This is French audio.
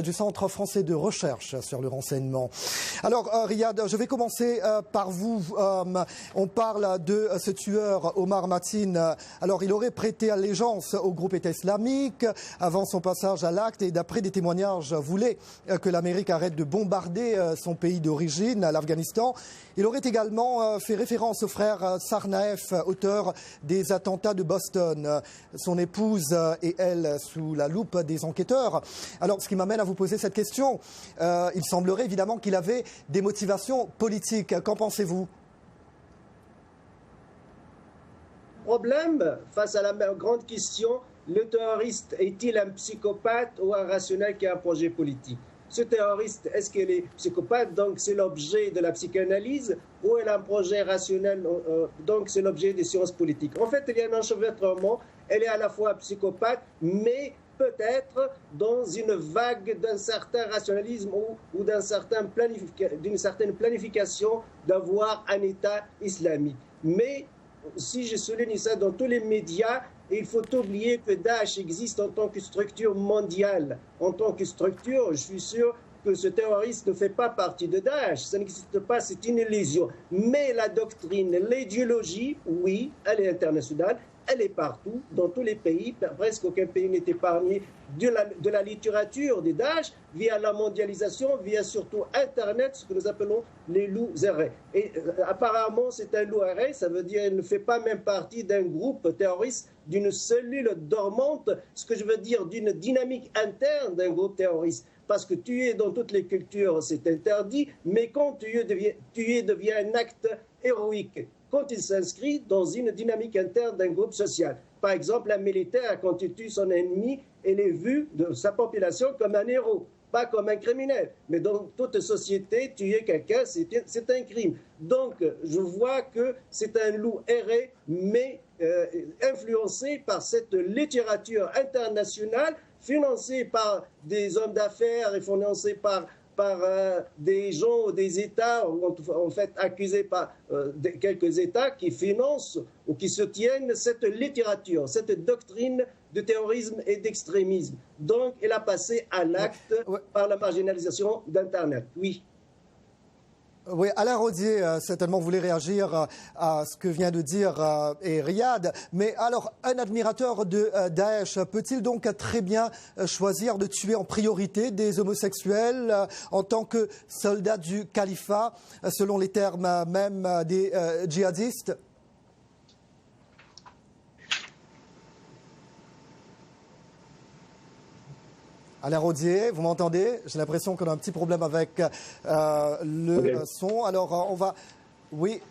du Centre français de recherche sur le renseignement. Alors, Riyad, je vais commencer par vous. On parle de ce tueur, Omar Mateen. Alors, il aurait prêté allégeance au groupe État islamique avant son passage à l'acte et d'après des témoignages, voulait que l'Amérique arrête de bombarder son pays d'origine, l'Afghanistan. Il aurait également fait référence au frère Tsarnaev, auteur des attentats de Boston. Son épouse et elle sous la loupe des enquêteurs. Alors, ce qui m'amène à vous poser cette question. Il semblerait évidemment qu'il avait des motivations politiques. Qu'en pensez-vous ? Problème, face à la grande question, le terroriste est-il un psychopathe ou un rationnel qui a un projet politique ? Ce terroriste, est-ce qu'il est psychopathe, donc c'est l'objet de la psychanalyse, ou il a un projet rationnel, donc c'est l'objet des sciences politiques. En fait, il y a un enchevêtrement, elle est à la fois psychopathe, mais peut-être dans une vague d'un certain rationalisme ou d'une certaine planification d'avoir un État islamique. Mais si je souligne ça dans tous les médias, il faut oublier que Daesh existe en tant que structure mondiale. En tant que structure, je suis sûr que ce terroriste ne fait pas partie de Daesh. Ça n'existe pas, c'est une illusion. Mais la doctrine, l'idéologie, oui, elle est internationale. Elle est partout, dans tous les pays. Presque aucun pays n'est épargné de la littérature des Daesh, via la mondialisation, via surtout Internet, ce que nous appelons les loups errés. Et apparemment, c'est un loup erré, ça veut dire qu'il ne fait pas même partie d'un groupe terroriste, d'une cellule dormante, ce que je veux dire d'une dynamique interne d'un groupe terroriste. Parce que tuer dans toutes les cultures, c'est interdit, mais quand tuer devient un acte héroïque. Quand il s'inscrit dans une dynamique interne d'un groupe social. Par exemple, un militaire, quand il tue son ennemi, il est vu de sa population comme un héros, pas comme un criminel. Mais dans toute société, tuer quelqu'un, c'est un crime. Donc, je vois que c'est un loup erré, mais influencé par cette littérature internationale, financée par des hommes d'affaires et financée par des gens ou des États, en fait accusés par quelques États qui financent ou qui soutiennent cette littérature, cette doctrine de terrorisme et d'extrémisme. Donc, elle a passé à l'acte par la marginalisation d'Internet. Oui. Oui, Alain Rodier, certainement voulait réagir à ce que vient de dire Riyad. Mais alors, un admirateur de Daesh peut-il donc très bien choisir de tuer en priorité des homosexuels en tant que soldat du califat, selon les termes même des djihadistes ? Alain Rodier, vous m'entendez ? J'ai l'impression qu'on a un petit problème avec le son. Alors, on va... Oui.